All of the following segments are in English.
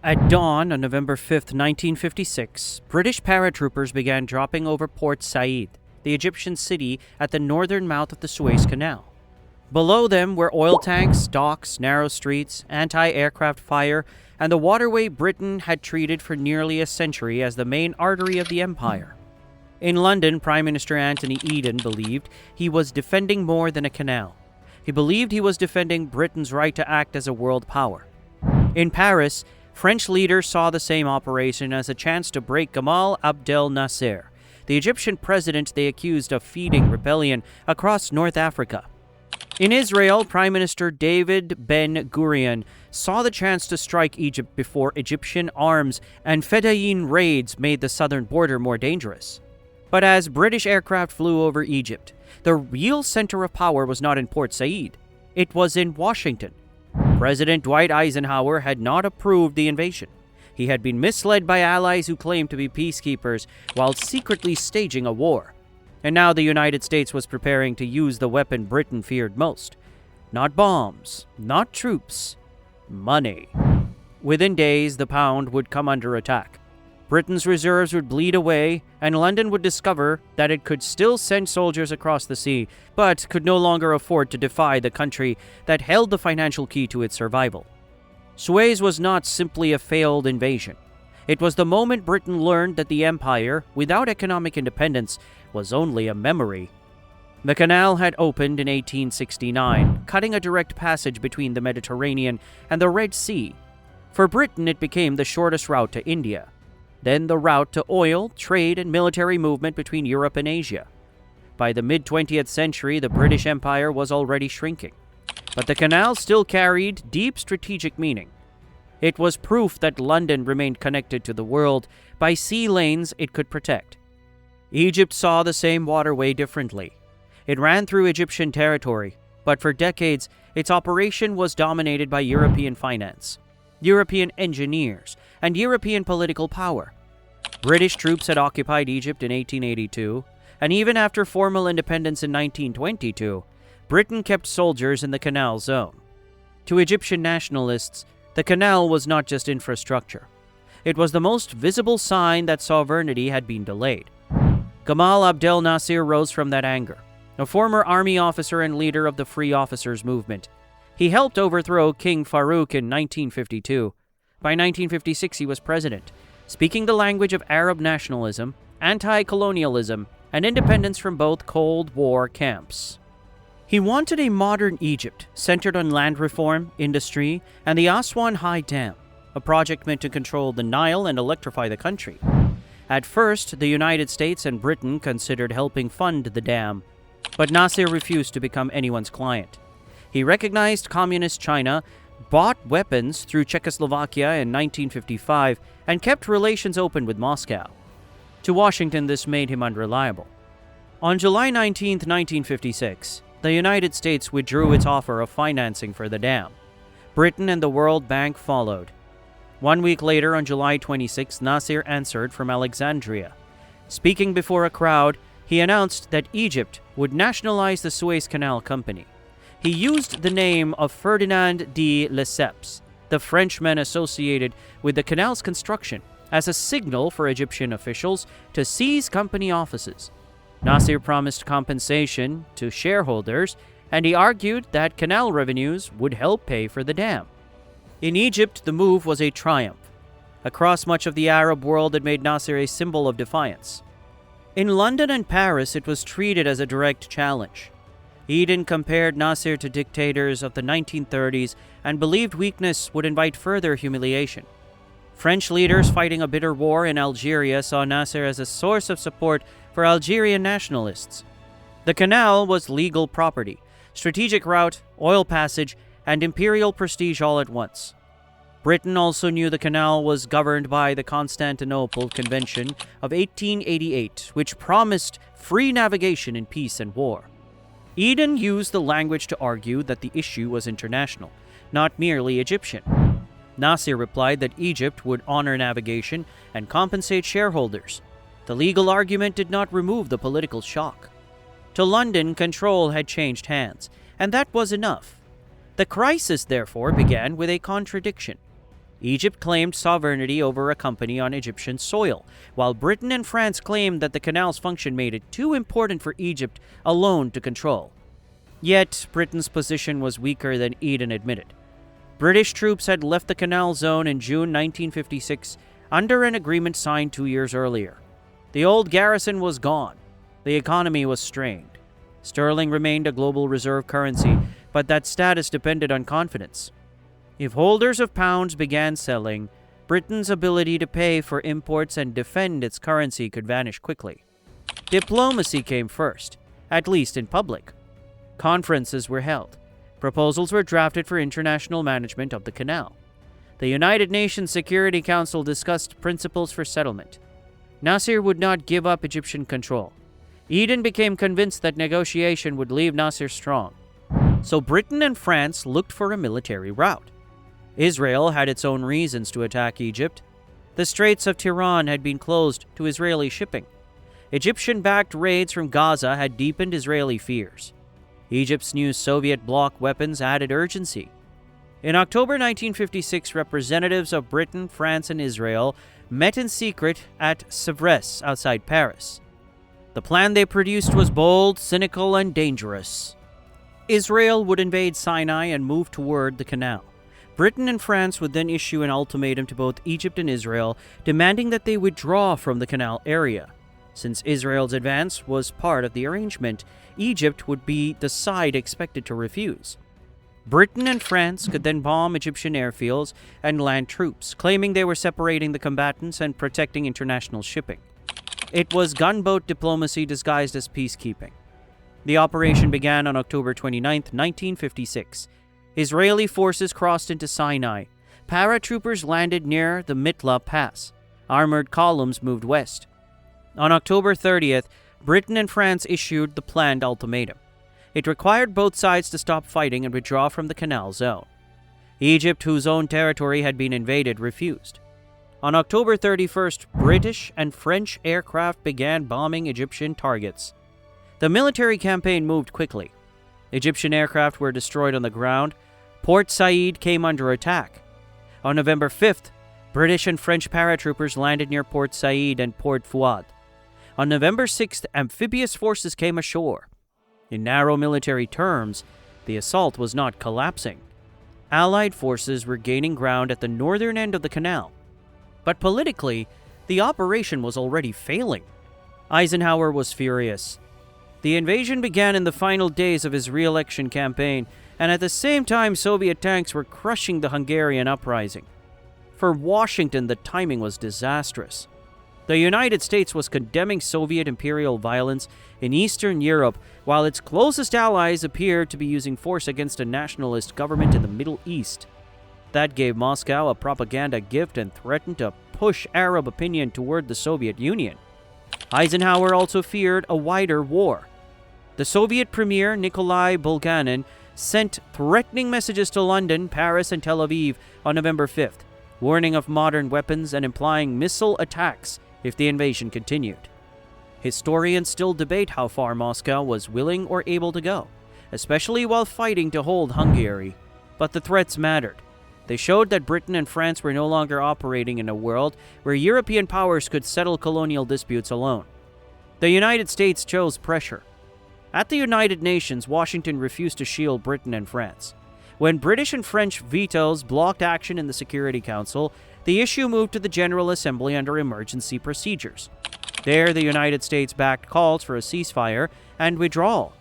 At dawn on November 5th, 1956, British paratroopers began dropping over Port Said, the Egyptian city at the northern mouth of the Suez Canal. Below them were oil tanks, docks, narrow streets, anti-aircraft fire, and the waterway Britain had treated for nearly a century as the main artery of the empire. In London, Prime Minister Anthony Eden believed he was defending more than a canal. He believed he was defending Britain's right to act as a world power. In Paris, French leaders saw the same operation as a chance to break Gamal Abdel Nasser, the Egyptian president they accused of feeding rebellion across North Africa. In Israel, Prime Minister David Ben-Gurion saw the chance to strike Egypt before Egyptian arms and Fedayeen raids made the southern border more dangerous. But as British aircraft flew over Egypt, the real center of power was not in Port Said. It was in Washington. President Dwight Eisenhower had not approved the invasion. He had been misled by allies who claimed to be peacekeepers while secretly staging a war. And now the United States was preparing to use the weapon Britain feared most. Not bombs, not troops, money. Within days, the pound would come under attack. Britain's reserves would bleed away, and London would discover that it could still send soldiers across the sea, but could no longer afford to defy the country that held the financial key to its survival. Suez was not simply a failed invasion. It was the moment Britain learned that the empire, without economic independence, was only a memory. The canal had opened in 1869, cutting a direct passage between the Mediterranean and the Red Sea. For Britain, it became the shortest route to India, then the route to oil, trade, and military movement between Europe and Asia. By the mid-20th century, the British Empire was already shrinking. But the canal still carried deep strategic meaning. It was proof that London remained connected to the world by sea lanes it could protect. Egypt saw the same waterway differently. It ran through Egyptian territory, but for decades, its operation was dominated by European finance, European engineers, and European political power. British troops had occupied Egypt in 1882, and even after formal independence in 1922, Britain kept soldiers in the canal zone. To Egyptian nationalists, the canal was not just infrastructure. It was the most visible sign that sovereignty had been delayed. Gamal Abdel Nasser rose from that anger, a former army officer and leader of the Free Officers Movement. He helped overthrow King Farouk in 1952. By 1956, he was president, speaking the language of Arab nationalism, anti-colonialism, and independence from both Cold War camps. He wanted a modern Egypt centered on land reform, industry, and the Aswan High Dam, a project meant to control the Nile and electrify the country. At first, the United States and Britain considered helping fund the dam, but Nasser refused to become anyone's client. He recognized Communist China, bought weapons through Czechoslovakia in 1955, and kept relations open with Moscow. To Washington, this made him unreliable. On July 19, 1956, the United States withdrew its offer of financing for the dam. Britain and the World Bank followed. 1 week later, on July 26, Nasser answered from Alexandria. Speaking before a crowd, he announced that Egypt would nationalize the Suez Canal Company. He used the name of Ferdinand de Lesseps, the Frenchman associated with the canal's construction, as a signal for Egyptian officials to seize company offices. Nasser promised compensation to shareholders, and he argued that canal revenues would help pay for the dam. In Egypt, the move was a triumph. Across much of the Arab world, it made Nasser a symbol of defiance. In London and Paris, it was treated as a direct challenge. Eden compared Nasser to dictators of the 1930s and believed weakness would invite further humiliation. French leaders fighting a bitter war in Algeria saw Nasser as a source of support for Algerian nationalists. The canal was legal property, strategic route, oil passage, and imperial prestige all at once. Britain also knew the canal was governed by the Constantinople Convention of 1888, which promised free navigation in peace and war. Eden used the language to argue that the issue was international, not merely Egyptian. Nasser replied that Egypt would honor navigation and compensate shareholders. The legal argument did not remove the political shock. To London, control had changed hands, and that was enough. The crisis, therefore, began with a contradiction. Egypt claimed sovereignty over a company on Egyptian soil, while Britain and France claimed that the canal's function made it too important for Egypt alone to control. Yet, Britain's position was weaker than Eden admitted. British troops had left the canal zone in June 1956 under an agreement signed 2 years earlier. The old garrison was gone. The economy was strained. Sterling remained a global reserve currency, but that status depended on confidence. If holders of pounds began selling, Britain's ability to pay for imports and defend its currency could vanish quickly. Diplomacy came first, at least in public. Conferences were held. Proposals were drafted for international management of the canal. The United Nations Security Council discussed principles for settlement. Nasser would not give up Egyptian control. Eden became convinced that negotiation would leave Nasser strong. So Britain and France looked for a military route. Israel had its own reasons to attack Egypt. The Straits of Tiran had been closed to Israeli shipping. Egyptian-backed raids from Gaza had deepened Israeli fears. Egypt's new Soviet bloc weapons added urgency. In October 1956, representatives of Britain, France, and Israel met in secret at Sèvres outside Paris. The plan they produced was bold, cynical, and dangerous. Israel would invade Sinai and move toward the canal. Britain and France would then issue an ultimatum to both Egypt and Israel, demanding that they withdraw from the canal area. Since Israel's advance was part of the arrangement, Egypt would be the side expected to refuse. Britain and France could then bomb Egyptian airfields and land troops, claiming they were separating the combatants and protecting international shipping. It was gunboat diplomacy disguised as peacekeeping. The operation began on October 29, 1956. Israeli forces crossed into Sinai. Paratroopers landed near the Mitla Pass. Armored columns moved west. On October 30th, Britain and France issued the planned ultimatum. It required both sides to stop fighting and withdraw from the canal zone. Egypt, whose own territory had been invaded, refused. On October 31st, British and French aircraft began bombing Egyptian targets. The military campaign moved quickly. Egyptian aircraft were destroyed on the ground. Port Said came under attack. On November 5th, British and French paratroopers landed near Port Said and Port Fouad. On November 6th, amphibious forces came ashore. In narrow military terms, the assault was not collapsing. Allied forces were gaining ground at the northern end of the canal. But politically, the operation was already failing. Eisenhower was furious. The invasion began in the final days of his re-election campaign, and at the same time Soviet tanks were crushing the Hungarian uprising. For Washington, the timing was disastrous. The United States was condemning Soviet imperial violence in Eastern Europe, while its closest allies appeared to be using force against a nationalist government in the Middle East. That gave Moscow a propaganda gift and threatened to push Arab opinion toward the Soviet Union. Eisenhower also feared a wider war. The Soviet premier Nikolai Bulganin sent threatening messages to London, Paris, and Tel Aviv on November 5th, warning of modern weapons and implying missile attacks if the invasion continued. Historians still debate how far Moscow was willing or able to go, especially while fighting to hold Hungary. But the threats mattered. They showed that Britain and France were no longer operating in a world where European powers could settle colonial disputes alone. The United States chose pressure. At the United Nations, Washington refused to shield Britain and France. When British and French vetoes blocked action in the Security Council, the issue moved to the General Assembly under emergency procedures. There, the United States backed calls for a ceasefire and withdrawal.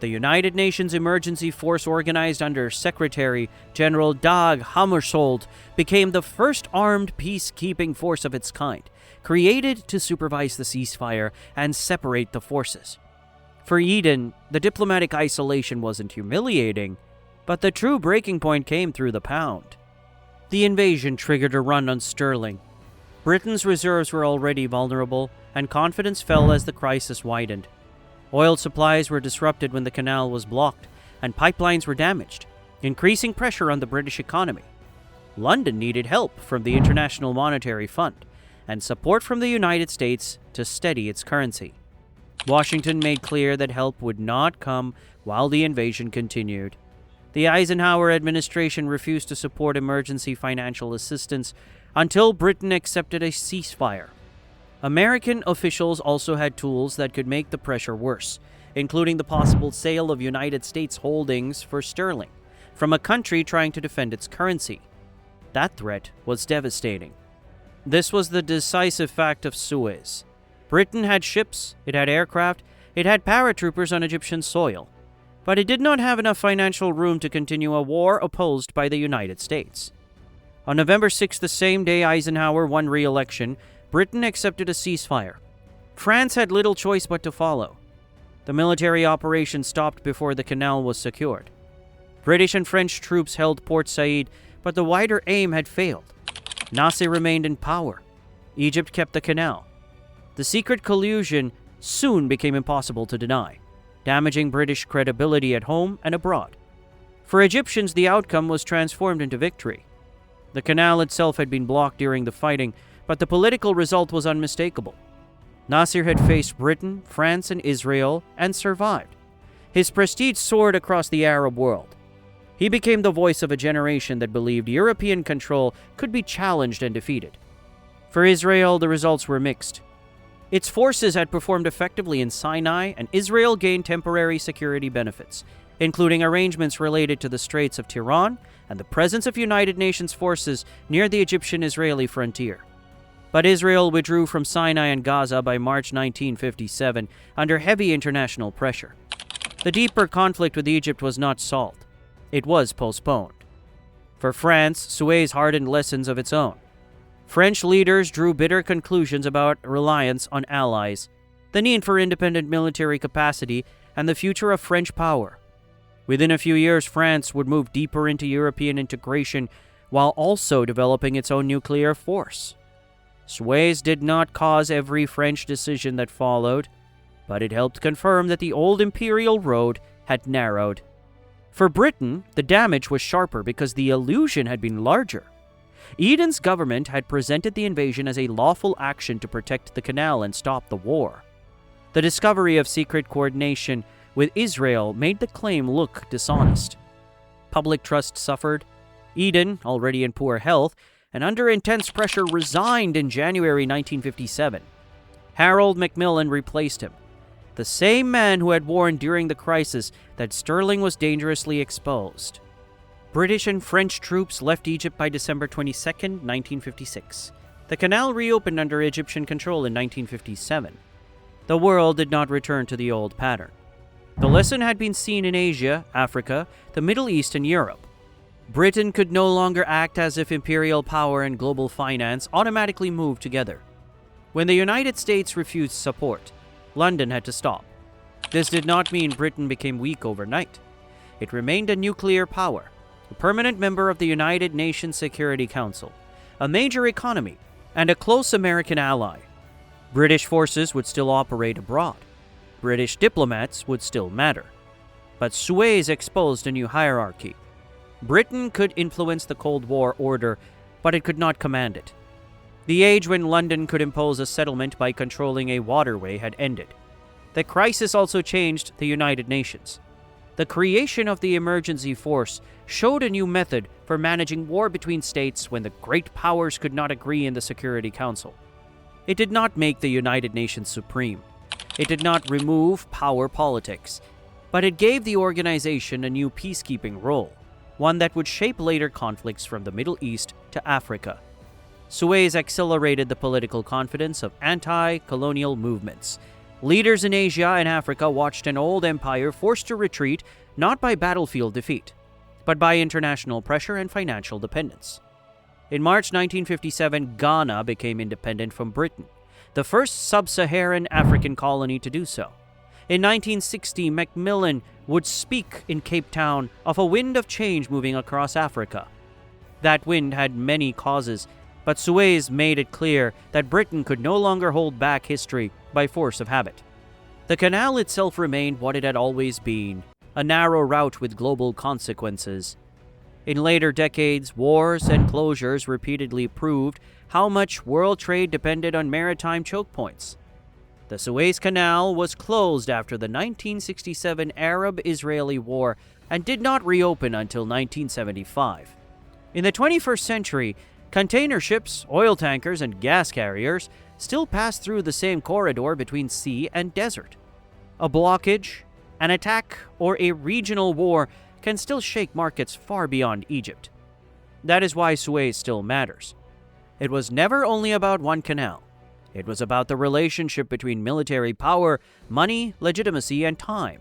The United Nations Emergency Force, organized under Secretary General Dag Hammarskjöld, became the first armed peacekeeping force of its kind, created to supervise the ceasefire and separate the forces. For Eden, the diplomatic isolation wasn't humiliating, but the true breaking point came through the pound. The invasion triggered a run on sterling. Britain's reserves were already vulnerable, and confidence fell as the crisis widened. Oil supplies were disrupted when the canal was blocked, and pipelines were damaged, increasing pressure on the British economy. London needed help from the International Monetary Fund, and support from the United States to steady its currency. Washington made clear that help would not come while the invasion continued. The Eisenhower administration refused to support emergency financial assistance until Britain accepted a ceasefire. American officials also had tools that could make the pressure worse, including the possible sale of United States holdings for sterling from a country trying to defend its currency. That threat was devastating. This was the decisive fact of Suez. Britain had ships, it had aircraft, it had paratroopers on Egyptian soil, but it did not have enough financial room to continue a war opposed by the United States. On November 6, the same day Eisenhower won re-election, Britain accepted a ceasefire. France had little choice but to follow. The military operation stopped before the canal was secured. British and French troops held Port Said, but the wider aim had failed. Nasser remained in power. Egypt kept the canal. The secret collusion soon became impossible to deny, damaging British credibility at home and abroad. For Egyptians, the outcome was transformed into victory. The canal itself had been blocked during the fighting, but the political result was unmistakable. Nasser had faced Britain, France, and Israel and survived. His prestige soared across the Arab world. He became the voice of a generation that believed European control could be challenged and defeated. For Israel, the results were mixed. Its forces had performed effectively in Sinai, and Israel gained temporary security benefits, including arrangements related to the Straits of Tiran and the presence of United Nations forces near the Egyptian-Israeli frontier. But Israel withdrew from Sinai and Gaza by March 1957 under heavy international pressure. The deeper conflict with Egypt was not solved. It was postponed. For France, Suez hardened lessons of its own. French leaders drew bitter conclusions about reliance on allies, the need for independent military capacity, and the future of French power. Within a few years, France would move deeper into European integration while also developing its own nuclear force. Suez did not cause every French decision that followed, but it helped confirm that the old imperial road had narrowed. For Britain, the damage was sharper because the illusion had been larger. Eden's government had presented the invasion as a lawful action to protect the canal and stop the war. The discovery of secret coordination with Israel made the claim look dishonest. Public trust suffered. Eden, already in poor health, and under intense pressure, resigned in January 1957. Harold Macmillan replaced him, the same man who had warned during the crisis that Sterling was dangerously exposed. British and French troops left Egypt by December 22, 1956. The canal reopened under Egyptian control in 1957. The world did not return to the old pattern. The lesson had been seen in Asia, Africa, the Middle East, and Europe. Britain could no longer act as if imperial power and global finance automatically moved together. When the United States refused support, London had to stop. This did not mean Britain became weak overnight. It remained a nuclear power, a permanent member of the United Nations Security Council, a major economy, and a close American ally. British forces would still operate abroad. British diplomats would still matter. But Suez exposed a new hierarchy. Britain could influence the Cold War order, but it could not command it. The age when London could impose a settlement by controlling a waterway had ended. The crisis also changed the United Nations. The creation of the emergency force showed a new method for managing war between states when the great powers could not agree in the Security Council. It did not make the United Nations supreme. It did not remove power politics, but it gave the organization a new peacekeeping role, one that would shape later conflicts from the Middle East to Africa. Suez accelerated the political confidence of anti-colonial movements. Leaders in Asia and Africa watched an old empire forced to retreat not by battlefield defeat, but by international pressure and financial dependence. In March 1957, Ghana became independent from Britain, the first sub-Saharan African colony to do so. In 1960, Macmillan would speak in Cape Town of a wind of change moving across Africa. That wind had many causes, but Suez made it clear that Britain could no longer hold back history by force of habit. The canal itself remained what it had always been, a narrow route with global consequences. In later decades, wars and closures repeatedly proved how much world trade depended on maritime choke points. The Suez Canal was closed after the 1967 Arab-Israeli War and did not reopen until 1975. In the 21st century, container ships, oil tankers, and gas carriers still pass through the same corridor between sea and desert. A blockage, an attack, or a regional war can still shake markets far beyond Egypt. That is why Suez still matters. It was never only about one canal. It was about the relationship between military power, money, legitimacy, and time.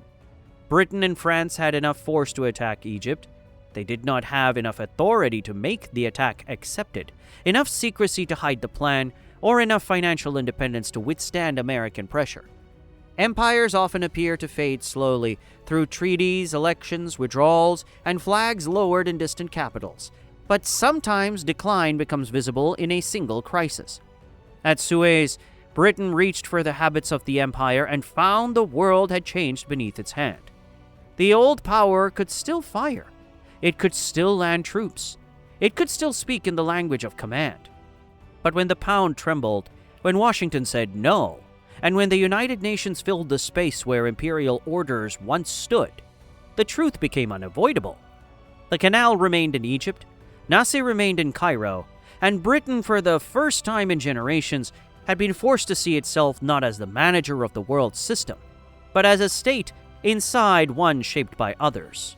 Britain and France had enough force to attack Egypt. They did not have enough authority to make the attack accepted, enough secrecy to hide the plan, or enough financial independence to withstand American pressure. Empires often appear to fade slowly through treaties, elections, withdrawals, and flags lowered in distant capitals. But sometimes decline becomes visible in a single crisis. At Suez, Britain reached for the habits of the empire and found the world had changed beneath its hand. The old power could still fire. It could still land troops. It could still speak in the language of command. But when the pound trembled, when Washington said no, and when the United Nations filled the space where imperial orders once stood, the truth became unavoidable. The canal remained in Egypt, Nasser remained in Cairo, and Britain, for the first time in generations, had been forced to see itself not as the manager of the world system, but as a state inside one shaped by others.